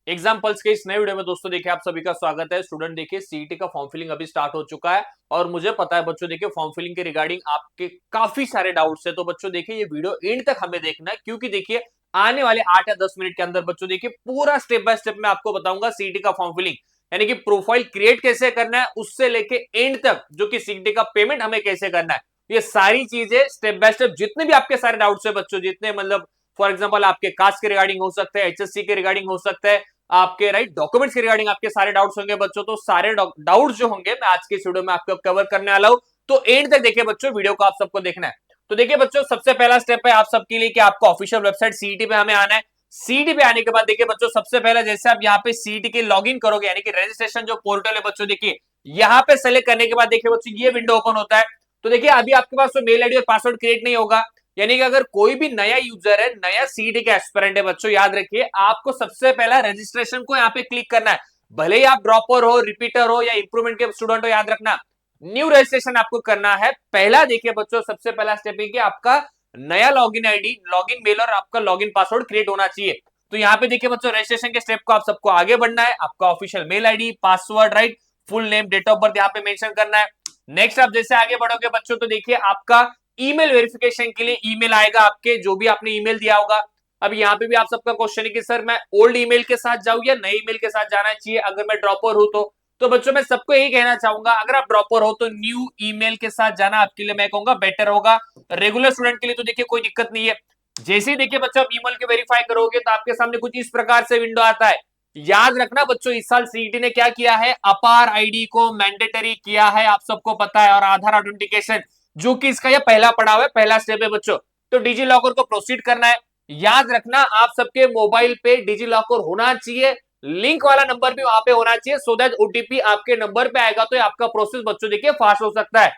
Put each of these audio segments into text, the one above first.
Examples के इस नए वीडियो में दोस्तों देखिए आप सभी का स्वागत है। स्टूडेंट देखिए सीईटी का फॉर्म फिलिंग अभी स्टार्ट हो चुका है और मुझे पता है बच्चों देखिए फॉर्म फिलिंग के रिगार्डिंग आपके काफी सारे डाउट्स है। तो बच्चों देखिए ये वीडियो एंड तक हमें देखना है, क्योंकि देखिए आने वाले 8 या 10 मिनट के अंदर बच्चों देखिए पूरा स्टेप बाय स्टेप मैं आपको बताऊंगा सीईटी का फॉर्म फिलिंग यानी कि प्रोफाइल क्रिएट कैसे करना है उससे लेके एंड तक, जो कि सीईटी का पेमेंट हमें कैसे करना है। ये सारी चीजें स्टेप बाय स्टेप, जितने भी आपके सारे डाउट्स है बच्चों, जितने मतलब फॉर एग्जाम्पल आपके कास्ट के रिगार्डिंग हो सकते हैं, एचएससी के रिगार्डिंग हो सकता है, आपके राइट डॉक्यूमेंट्स के रिगार्डिंग आपके सारे डाउट्स होंगे बच्चों। तो सारे डाउट्स जो होंगे मैं आज के इस वीडियो में आपको कवर करने वाला हूं। तो एंड तक देखिए बच्चों, वीडियो को आप सबको देखना है। तो देखिए बच्चों, सबसे पहला स्टेप है आप सबके लिए कि आपको ऑफिशियल वेबसाइट सीईटी पे हमें आना है। सीईटी पे आने के बाद देखिए बच्चों, सबसे पहले जैसे आप यहाँ पे सीईटी के लॉगिन करोगे यानी कि रजिस्ट्रेशन जो पोर्टल है बच्चों, देखिए यहाँ पे सेलेक्ट करने के बाद देखिए बच्चों ये विंडो ओपन होता है। तो देखिए अभी आपके पास तो मेल आईडी और पासवर्ड क्रिएट नहीं होगा, यानी कि अगर कोई भी नया यूजर है, नया सीईटी का एस्पिरेंट है बच्चों, याद रखिए आपको सबसे पहला रजिस्ट्रेशन को यहाँ पे क्लिक करना है। भले ही आप ड्रॉपर हो, रिपीटर हो या इंप्रूवमेंट के स्टूडेंट हो, याद रखना न्यू रजिस्ट्रेशन आपको करना है। पहला देखिए बच्चों, सबसे पहला स्टेप है कि आपका नया लॉगिन आईडी, लॉगिन मेल और आपका लॉगिन पासवर्ड क्रिएट होना चाहिए। तो यहाँ पे देखिए बच्चों, रजिस्ट्रेशन के स्टेप को आप सबको आगे बढ़ना है। आपका official mail ID, password, right, full name, date of birth यहाँ पे मेंशन करना है। नेक्स्ट आप जैसे आगे बढ़ोगे बच्चों, तो देखिए आपका ईमेल वेरिफिकेशन के लिए ईमेल आएगा आपके, जो भी आपने ईमेल दिया होगा। अब यहाँ पे भी आप सबका क्वेश्चन है कि सर मैं ओल्ड ईमेल के साथ जाऊं या नए ईमेल के साथ जाना चाहिए अगर मैं ड्रॉपर हूं तो बच्चों मैं सबको यही कहना चाहूंगा, अगर आप ड्रॉपर हो तो न्यू ईमेल के साथ जाना आपके लिए मैं कहूंगा बेटर होगा। रेगुलर स्टूडेंट के लिए तो देखिए कोई दिक्कत नहीं है। जैसे ही देखिए बच्चों आप ईमेल के वेरीफाई करोगे तो आपके सामने कुछ इस प्रकार से विंडो आता है। याद रखना बच्चों, इस साल सीईटी ने क्या किया है, अपार आईडी को मैंडेटरी किया है, आप सबको पता है, और आधार ऑथेंटिकेशन, जो कि इसका यह पहला पड़ाव है, पहला स्टेप है बच्चों। तो डिजी लॉकर को प्रोसीड करना है। याद रखना आप सबके मोबाइल पे डिजी लॉकर होना चाहिए, लिंक वाला नंबर भी वहां पे होना चाहिए, सो दैट ओटीपी आपके नंबर पे आएगा तो आपका प्रोसेस बच्चों देखिए फास्ट हो सकता है,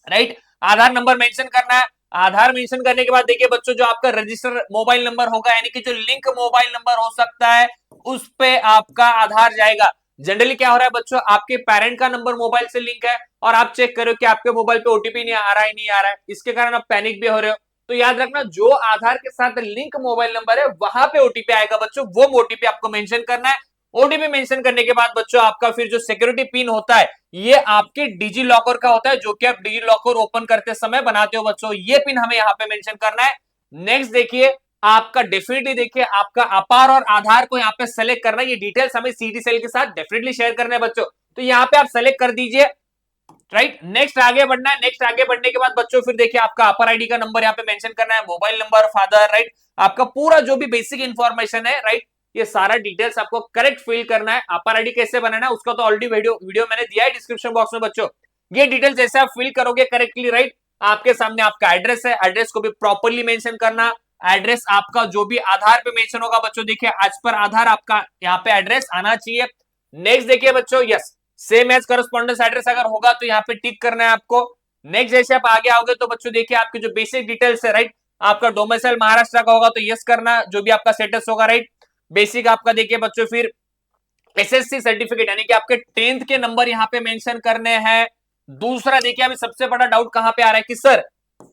राइट। आधार नंबर मेंशन करना है। आधार मेंशन करने के बाद देखिए बच्चों, जो आपका रजिस्टर मोबाइल नंबर होगा यानी कि जो लिंक मोबाइल नंबर हो सकता है उस पे आपका आधार जाएगा। जनरली क्या हो रहा है बच्चों, आपके पेरेंट का नंबर मोबाइल से लिंक है और आप चेक करो कि आपके मोबाइल पे ओटीपी नहीं आ रहा है, नहीं आ रहा है, इसके कारण आप पैनिक भी हो रहे हो। तो याद रखना, जो आधार के साथ लिंक मोबाइल नंबर है वहां पे ओटीपी आएगा बच्चों, वो ओटीपी आपको मेंशन करना है। ओटीपी मेंशन करने के बाद बच्चों आपका फिर जो सिक्योरिटी पिन होता है ये आपके डिजी लॉकर का होता है, जो कि आप डिजी लॉकर ओपन करते समय बनाते हो बच्चों, ये पिन हमें यहाँ पे मेंशन करना है। नेक्स्ट देखिए आपका डेफिनेटली देखिए आपका अपार और आधार को यहाँ पे सेलेक्ट करना है। ये डिटेल्स हमें सीटी सेल के साथ डेफिनेटली शेयर करना है बच्चों, तो यहाँ पे आप सेलेक्ट कर दीजिए, राइट। नेक्स्ट आगे बढ़ना है। नेक्स्ट आगे बढ़ने के बाद बच्चों फिर देखिए आपका अपर आईडी का नंबर यहाँ पे मेंशन करना है, मोबाइल नंबर, फादर, राइट, आपका पूरा जो भी बेसिक इंफॉर्मेशन है, राइट, ये सारा डिटेल्स आपको करेक्ट फिल करना है। अपर आईडी कैसे बनाना है उसका तो ऑलरेडी वीडियो मैंने दिया है डिस्क्रिप्शन बॉक्स में बच्चों। ये डिटेल्स जैसे आप फिल करोगे करेक्टली, राइट, आपके सामने आपका एड्रेस है, एड्रेस को भी प्रॉपरली मेंशन करना। एड्रेस आपका जो भी आधार पे मेंशन होगा बच्चों, देखिए एज पर आधार आपका यहाँ पे एड्रेस आना चाहिए। नेक्स्ट देखिए बच्चों, yes, same as correspondence address अगर होगा तो यहाँ पे टिक करना है आपको। नेक्स्ट जैसे आप आगे आओगे तो बच्चों देखिए आपकी जो बेसिक डिटेल्स है, राइट, आपका डोमिसाइल महाराष्ट्र का होगा तो यस करना, जो भी आपका स्टेटस होगा, राइट। बेसिक आपका देखिए बच्चों फिर एसएससी सर्टिफिकेट यानी कि आपके 10th के नंबर यहाँ पे मेंशन करने हैं। दूसरा देखिए अभी सबसे बड़ा डाउट कहां पे आ रहा है कि सर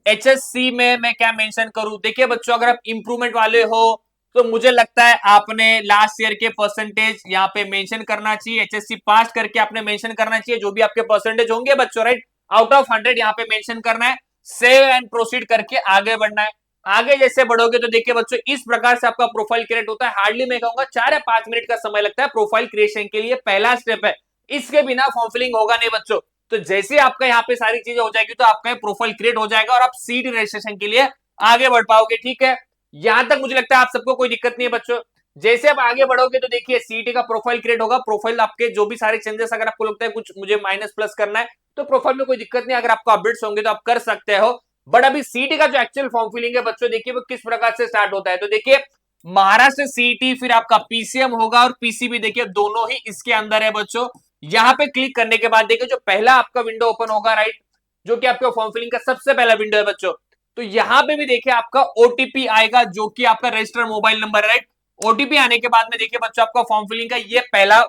एचएससी में मैं क्या मेंशन करूं। देखिए बच्चों, अगर आप इंप्रूवमेंट वाले हो तो मुझे लगता है आपने लास्ट ईयर के परसेंटेज यहाँ पे मेंशन करना चाहिए, एचएससी पास करके आपने मेंशन करना चाहिए, जो भी आपके परसेंटेज होंगे बच्चों, राइट, आउट ऑफ 100 यहाँ पे मेंशन करना है। सेव एंड प्रोसीड करके आगे बढ़ना है। आगे जैसे बढ़ोगे तो देखिए बच्चों, इस प्रकार से आपका प्रोफाइल क्रिएट होता है। हार्डली मैं कहूंगा 4 या 5 मिनट का समय लगता है प्रोफाइल क्रिएशन के लिए, पहला स्टेप है, इसके बिना फॉर्म फिलिंग होगा नहीं बच्चों। तो जैसे आपका यहाँ पे सारी चीजें हो जाएगी तो आपका प्रोफाइल क्रिएट हो जाएगा और आप सीट रजिस्ट्रेशन के लिए आगे बढ़ पाओगे, ठीक है। यहां तक मुझे लगता है आप सबको कोई दिक्कत नहीं है बच्चों। जैसे आप आगे बढ़ोगे तो देखिए सीटी का प्रोफाइल क्रिएट होगा। प्रोफाइल आपके जो भी सारे चेंजेस अगर आपको लगता है कुछ मुझे माइनस प्लस करना है तो प्रोफाइल में कोई दिक्कत नहीं, अगर आपको अपडेट्स होंगे तो आप कर सकते हो। बट अभी सीटी का जो एक्चुअल फॉर्म फिलिंग है बच्चों, देखिए वो किस प्रकार से स्टार्ट होता है। तो देखिए महाराष्ट्र सीटी, फिर आपका पीसीएम होगा और पीसीबी, देखिए दोनों ही इसके अंदर है बच्चों। यहां पे क्लिक करने के बाद देखिए जो पहला आपका विंडो ओपन होगा, राइट, जो कि आपका फॉर्म फिलिंग का सबसे पहला विंडो है बच्चों। तो यहां पे भी देखिए आपका ओटीपी आएगा, जो कि आपका रजिस्टर्ड मोबाइल नंबर है, राइट। ओटीपी आने के बाद में देखिए बच्चों आपका फॉर्म फिलिंग का ये पहला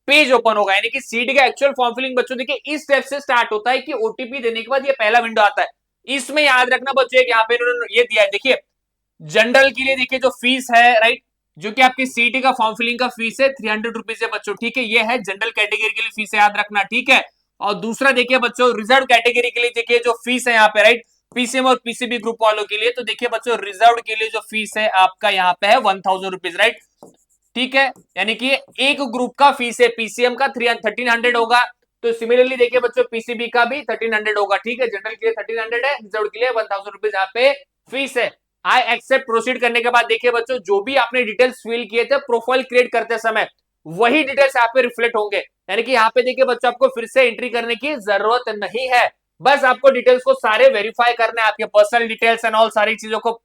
पेज ओपन होगा, यानी कि सीटी का एक्चुअल फॉर्म फिलिंग बच्चों देखिए इस स्टेप से स्टार्ट होता है कि ओटीपी देने के बाद ये पहला विंडो आता है। इसमें याद रखना बच्चों, यहाँ पे इन्होंने ये दिया है, देखिए जनरल के लिए देखिए जो फीस है, राइट, जो कि आपकी सीटी का फॉर्म फिलिंग का फीस है 300 रुपीज है बच्चों, ठीक है। ये है जनरल कैटेगरी के लिए फीस है, याद रखना, ठीक है। और दूसरा देखिए बच्चों रिजर्व कैटेगरी के लिए देखिए जो फीस है यहाँ पे, राइट, पीसीएम और पीसीबी ग्रुप वालों के लिए, तो देखिए बच्चों रिजर्व के लिए जो फीस है आपका यहाँ पे है 1000 रुपीज, राइट, ठीक है। यानी कि एक ग्रुप का फीस है, पीसीएम का 1300 होगा, तो सिमिलरली देखिए बच्चों पीसीबी का भी 1300 होगा, ठीक है। जनरल के लिए 1300 है, रिजर्व के लिए 1000 रुपीज यहाँ पे फीस है। आई एक्सेप्ट प्रोसीड करने के बाद देखिए बच्चों जो भी आपने डिटेल्स फिल किए थे प्रोफाइल क्रिएट करते समय, वही डिटेल्स यहाँ पे रिफ्लेक्ट होंगे। यानी कि यहाँ पे देखिए बच्चों आपको फिर से एंट्री करने की जरूरत नहीं है, बस आपको डिटेल्स को सारे वेरीफाई करना है, आपके पर्सनल डिटेल्स एंड ऑल सारी चीजों को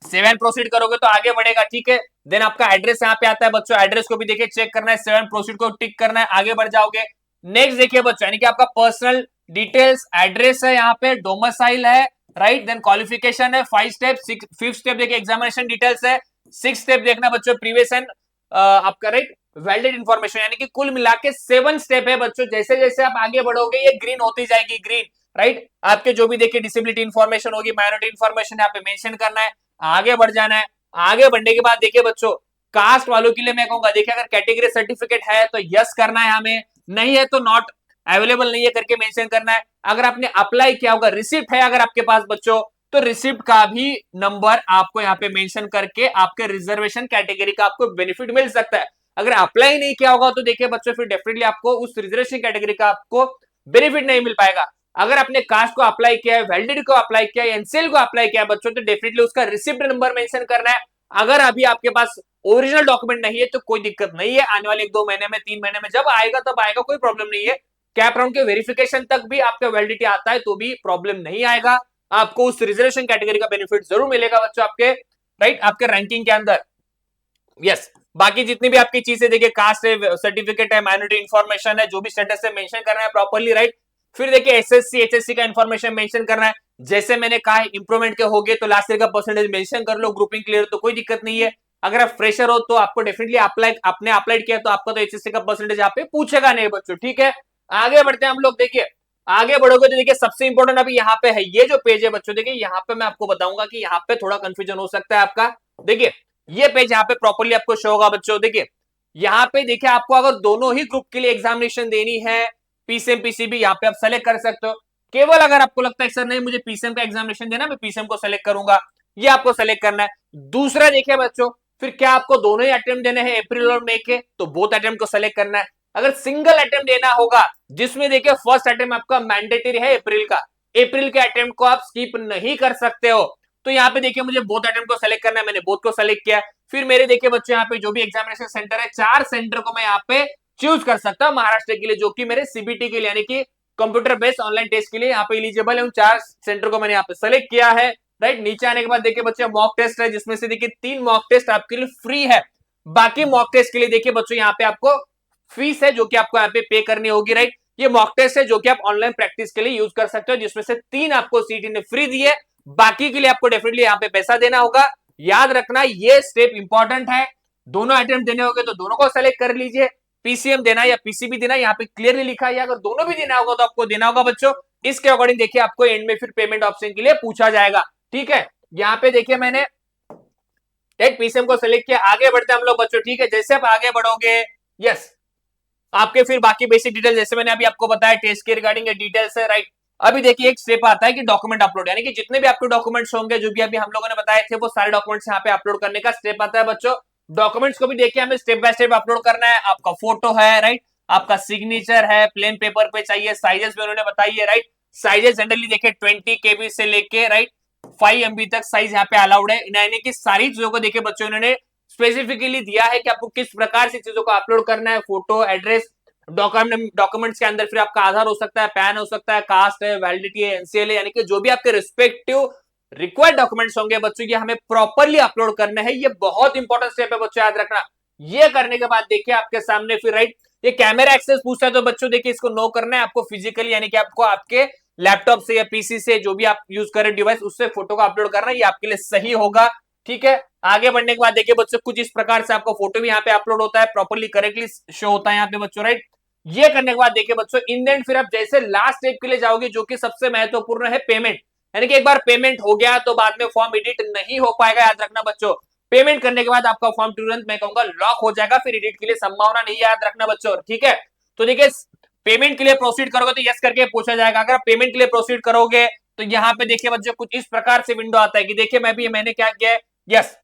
सेव एंड प्रोसीड करोगे तो आगे बढ़ेगा, ठीक है। देन आपका एड्रेस यहाँ पे आता है बच्चों, एड्रेस को भी देखिए चेक करना है, सेव एंड प्रोसीड को टिक करना है, आगे बढ़ जाओगे। नेक्स्ट देखिए बच्चों यानी कि आपका पर्सनल डिटेल्स, एड्रेस है यहाँ पे, डोमिसाइल है, राइट, देन क्वालिफिकेशन है, 5 स्टेप, 5th स्टेप देखिए एग्जामिनेशन डिटेल्स है, 6th स्टेप देखना बच्चों प्रीवियस एंड आपका राइट वैलिड इंफॉर्मेशन, यानी कि कुल मिला के 7 स्टेप है बच्चों। जैसे जैसे आप आगे बढ़ोगे ये ग्रीन होती जाएगी, ग्रीन, राइट। आपके जो भी देखिए डिसेबिलिटी इंफॉर्मेशन होगी, माइनॉरिटी इंफॉर्मेशन यहाँ पे मेंशन करना है, आगे बढ़ जाना है। आगे बढ़ने के बाद देखिए बच्चों कास्ट वालों के लिए मैं कहूंगा देखिए अगर कैटेगरी सर्टिफिकेट है तो यस करना है हमें, नहीं है तो नॉट अवेलेबल नहीं है करके मेंशन करना है। अगर आपने अप्लाई किया होगा, रिसिप्ट है अगर आपके पास बच्चों, तो रिसिप्ट का भी नंबर आपको यहाँ पे मेंशन करके आपके रिजर्वेशन कैटेगरी का आपको बेनिफिट मिल सकता है। अगर अप्लाई नहीं किया होगा तो देखिए बच्चों फिर डेफिनेटली आपको उस रिजर्वेशन कैटेगरी का आपको बेनिफिट नहीं मिल पाएगा। अगर आपने कास्ट को अप्लाई किया है, वैलिडिटी को अप्लाई किया है, एनसीएल को अप्लाई किया है बच्चों, तो डेफिनेटली उसका रिसिप्ट नंबर मेंशन करना है। अगर अभी आपके पास ओरिजिनल डॉक्यूमेंट नहीं है तो कोई दिक्कत नहीं है, आने वाले 1-2 महीने में, 3 महीने में जब आएगा तब आएगा, कोई प्रॉब्लम नहीं है। कैप राउंड के वेरिफिकेशन तक भी आपका वैलिडिटी आता है तो भी प्रॉब्लम नहीं आएगा, आपको उस रिजर्वेशन कैटेगरी का बेनिफिट जरूर मिलेगा बच्चों आपके, राइट, आपके रैंकिंग के अंदर। यस, बाकी जितनी भी आपकी चीजें देखिए कास्ट है, सर्टिफिकेट है, माइनॉरिटी इंफॉर्मेशन है, जो भी स्टेटस है मेंशन करना है प्रॉपर्ली, राइट। फिर देखिए एसएससी एचएससी का इंफॉर्मेशन मेंशन करना है, जैसे मैंने कहा इंप्रूवमेंट के हो गए तो लास्ट ईयर का परसेंटेज मेंशन कर लो, ग्रुपिंग क्लियर तो कोई दिक्कत नहीं है। अगर आप फ्रेशर हो तो आपको डेफिनेटली आपने अप्लाइड किया तो आपका तो एचएससी का परसेंटेज यहाँ पे पूछेगा नहीं बच्चों, ठीक है। आगे बढ़ते हैं हम लोग, देखिए आगे बढ़ोगे तो देखिए सबसे इंपॉर्टेंट अभी यहाँ पे है ये जो पेज है बच्चों, देखिए यहाँ पे मैं आपको बताऊंगा कि यहाँ पे थोड़ा कंफ्यूजन हो सकता है आपका। देखिए ये पेज यहाँ पे प्रॉपर्ली आपको शो होगा बच्चों, देखिए यहाँ पे देखिए आपको अगर दोनों ही ग्रुप के लिए एग्जामिनेशन देनी है, पीसीएम पीसीबी, यहाँ पे आप सेलेक्ट कर सकते हो। केवल अगर आपको लगता है सर नहीं मुझे पीसीएम का एग्जामिनेशन देना, मैं पीसीएम को सेलेक्ट करूंगा, ये आपको सेलेक्ट करना है। दूसरा देखिए बच्चों फिर क्या आपको दोनों ही अटेम्प्ट देने हैं अप्रैल और मई के, तो बोथ अटेम्प्ट को सेलेक्ट करना है। अगर सिंगल अटेम्प्ट देना होगा जिसमें देखिए फर्स्ट अटेम्प्ट आपका मैंडेटरी है अप्रैल का, अप्रैल के अटेम्प्ट को आप स्किप नहीं कर सकते हो, तो यहाँ पे देखिए मुझे बोथ अटेम्प्ट को सेलेक्ट करना है, मैंने बोथ को सेलेक्ट किया। फिर मेरे देखिए बच्चों यहाँ पे जो भी एग्जामिनेशन सेंटर है 4 सेंटर को मैं यहाँ पे चूज कर सकता हूँ महाराष्ट्र के लिए, जो कि मेरे सीबीटी के लिए यानी कि कंप्यूटर बेस्ड ऑनलाइन टेस्ट के लिए यहाँ पे एलिजिबल है। उन 4 सेंटर को मैंने यहाँ पे सेलेक्ट किया है, राइट। नीचे आने के बाद देखिए बच्चों मॉक टेस्ट है, जिसमें से देखिए 3 मॉक टेस्ट आपके लिए फ्री है, बाकी मॉक टेस्ट के लिए देखिए बच्चों यहाँ पे आपको फीस है जो कि आपको यहाँ पे पे करनी होगी, राइट। ये मॉक टेस्ट है जो कि आप ऑनलाइन प्रैक्टिस के लिए यूज कर सकते हो, जिसमें से 3 आपको सीटी ने फ्री दी है, बाकी के लिए आपको डेफिनेटली यहाँ पे पैसा देना होगा। याद रखना ये स्टेप इंपॉर्टेंट है, दोनों अटेम्प्ट देने होंगे तो दोनों को सेलेक्ट कर लीजिए, पीसीएम देना या पीसीबी देना यहाँ पे क्लियरली लिखा है, अगर दोनों भी देना होगा तो आपको देना होगा बच्चों। इसके अकॉर्डिंग देखिए आपको एंड में फिर पेमेंट ऑप्शन के लिए पूछा जाएगा, ठीक है। यहाँ पे देखिए मैंने पीसीएम को सेलेक्ट किया, आगे बढ़ते हम लोग बच्चों, ठीक है। जैसे आप आगे बढ़ोगे यस आपके फिर बाकी बेसिक डिटेल जैसे मैंने अभी आपको बताया टेस्ट के रिगार्डिंग डिटेल्स है, राइट। अभी देखिए एक स्टेप आता है कि डॉक्यूमेंट अपलोड, यानी कि जितने भी आपके डॉक्यूमेंट्स होंगे जो भी अभी हम लोगों ने बताए थे वो सारे डॉक्यूमेंट्स यहाँ पे अपलोड करने का स्टेप आता है बच्चों। डॉक्यूमेंट्स को भी देखिए हमें स्टेप बाय स्टेप अपलोड करना है, आपका फोटो है, राइट, आपका सिग्नेचर है, प्लेन पेपर पे चाहिए, साइजेस भी उन्होंने बताई है, राइट। साइजेस जनरली देखिए 20 KB से लेके राइट 5 MB तक साइज यहाँ पे अलाउड है, यानी कि सारी चीजों को देखिए बच्चों उन्होंने स्पेसिफिकली दिया है कि आपको किस प्रकार से चीजों को अपलोड करना है, फोटो, एड्रेस, डॉक्यूमेंट्स के अंदर फिर आपका आधार हो सकता है, पैन हो सकता है, कास्ट है, वैलिडिटी है, एनसीएल है, यानी कि जो भी आपके रिस्पेक्टिव रिक्वायर्ड डॉक्यूमेंट्स होंगे बच्चों ये हमें प्रॉपरली अपलोड करना है। ये बहुत इंपॉर्टेंट स्टेप है बच्चों, याद रखना। ये करने के बाद देखिए आपके सामने फिर राइट ये कैमरा एक्सेस पूछता है, तो बच्चों देखिए इसको नो करना है आपको फिजिकली, यानी कि आपको आपके लैपटॉप से या पीसी से जो भी आप यूज करें डिवाइस उससे फोटो को अपलोड करना है, ये आपके लिए सही होगा, ठीक है। आगे बढ़ने के बाद देखिए बच्चों कुछ इस प्रकार से आपको फोटो भी यहाँ पे अपलोड होता है, प्रॉपरली करेक्टली शो होता है यहाँ पे बच्चों, राइट। ये करने के बाद देखिए बच्चों इन एंड फिर आप जैसे लास्ट स्टेप के लिए जाओगे जो कि सबसे महत्वपूर्ण है पेमेंट, यानी कि एक बार पेमेंट हो गया तो बाद में फॉर्म एडिट नहीं हो पाएगा, याद रखना बच्चों। पेमेंट करने के बाद आपका फॉर्म तुरंत मैं कहूंगा लॉक हो जाएगा, फिर एडिट के लिए संभावना नहीं, याद रखना बच्चों, ठीक है। तो देखिए पेमेंट के लिए प्रोसीड करोगे तो यस करके पूछा जाएगा। अगर पेमेंट के लिए प्रोसीड करोगे तो यहाँ पे देखिए बच्चों कुछ इस प्रकार से विंडो आता है कि देखिए मैंने क्या किया है, यस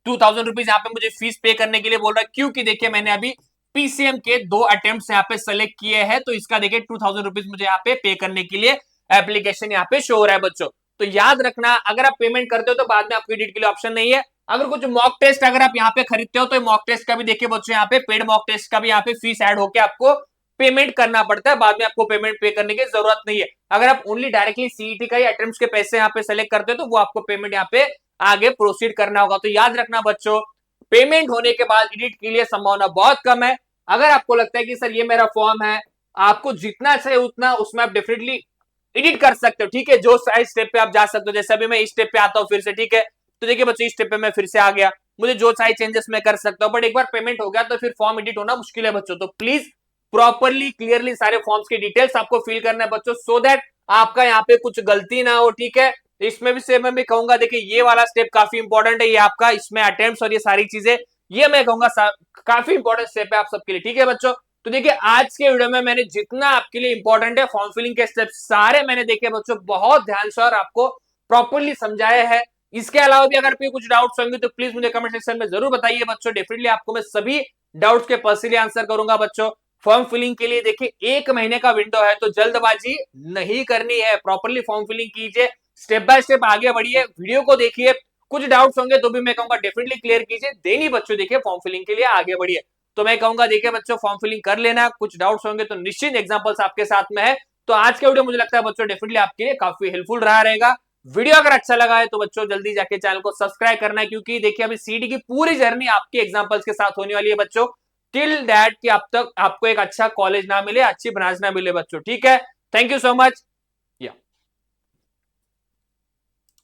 2000 रुपीज यहाँ पे मुझे फीस पे करने के लिए बोल रहा है, क्योंकि देखिए मैंने अभी पीसीएम के 2 अटेम्प्ट यहाँ पे सेलेक्ट किए हैं, तो इसका देखिए 2000 रुपीज मुझे यहाँ पे करने के लिए एप्लीकेशन यहाँ पे शो हो रहा है बच्चों। तो याद रखना अगर आप पेमेंट करते हो तो बाद में आपको एडिट के लिए ऑप्शन नहीं है। अगर कुछ मॉक टेस्ट अगर आप यहाँ पे खरीदते हो तो मॉक टेस्ट का भी देखिए बच्चों यहाँ पे पेड मॉक टेस्ट का भी यहाँ पे फीस ऐड होकर आपको पेमेंट करना पड़ता है, बाद में आपको पेमेंट पे करने की जरूरत नहीं है। अगर आप ओनली डायरेक्टली सीईटी का ही अटेम्प्ट के पैसे यहाँ पे सेलेक्ट करते हो तो वो आपको पेमेंट यहाँ पे आगे प्रोसीड करना होगा। तो याद रखना बच्चों पेमेंट होने के बाद एडिट के लिए संभावना बहुत कम है। अगर आपको लगता है कि सर ये मेरा फॉर्म है, आपको जितना चाहिए उतना उसमें आप डेफिनेटली एडिट कर सकते हो, ठीक है। जो साइज स्टेप पे आप जा सकते हो, जैसे अभी मैं इस स्टेप पे आता हूँ फिर से, ठीक है। तो देखिए बच्चों इस स्टेप पे मैं फिर से आ गया, मुझे जो साइज चेंजेस मैं कर सकता हूँ, बट एक बार पेमेंट हो गया तो फिर फॉर्म एडिट होना मुश्किल है बच्चों। तो प्लीज प्रॉपरली क्लियरली सारे फॉर्म्स की डिटेल्स आपको फिल करना है बच्चों, सो दैट आपका यहाँ पे कुछ गलती ना हो, ठीक है। इसमें भी से मैं भी कहूंगा देखिए ये वाला स्टेप काफी इंपॉर्टेंट है, ये आपका इसमें अटेम्प्ट्स और ये सारी चीजें, ये मैं कहूंगा काफी इंपॉर्टेंट स्टेप है आप सबके लिए, ठीक है बच्चों। तो देखिए आज के वीडियो में मैंने जितना आपके लिए इंपॉर्टेंट है फॉर्म फिलिंग के स्टेप सारे मैंने देखे बच्चों बहुत ध्यान से और आपको प्रॉपरली समझाया है। इसके अलावा भी अगर कुछ डाउट्स होंगे तो प्लीज मुझे कमेंट सेक्शन में जरूर बताइए बच्चों, डेफिनेटली आपको मैं सभी डाउट्स के पर्सनली आंसर करूंगा बच्चों। फॉर्म फिलिंग के लिए देखिए 1 महीने का विंडो है, तो जल्दबाजी नहीं करनी है, प्रॉपरली फॉर्म फिलिंग कीजिए, स्टेप बाय स्टेप आगे बढ़िए, वीडियो को देखिए, कुछ डाउट्स होंगे तो भी मैं कहूंगा डेफिनेटली क्लियर कीजिए, देनी बच्चों देखिए फॉर्म फिलिंग के लिए आगे बढ़िए। तो मैं कहूंगा देखिए बच्चों फॉर्म फिलिंग कर लेना, कुछ डाउट्स होंगे तो निश्चित एग्जांपल्स आपके साथ में है। तो आज का वीडियो मुझे लगता है बच्चों डेफिनेटली आपके लिए काफी हेल्पफुल रहा रहेगा। वीडियो अगर अच्छा लगा है तो बच्चों जल्दी जाके चैनल को सब्सक्राइब करना है, क्योंकि देखिए अभी सीडी की पूरी जर्नी आपके एग्जांपल्स के साथ होने वाली है बच्चों, टिल दैट कि अब तक आपको एक अच्छा कॉलेज ना मिले, अच्छी ब्रांच ना मिले बच्चों, ठीक है। Thank you so much.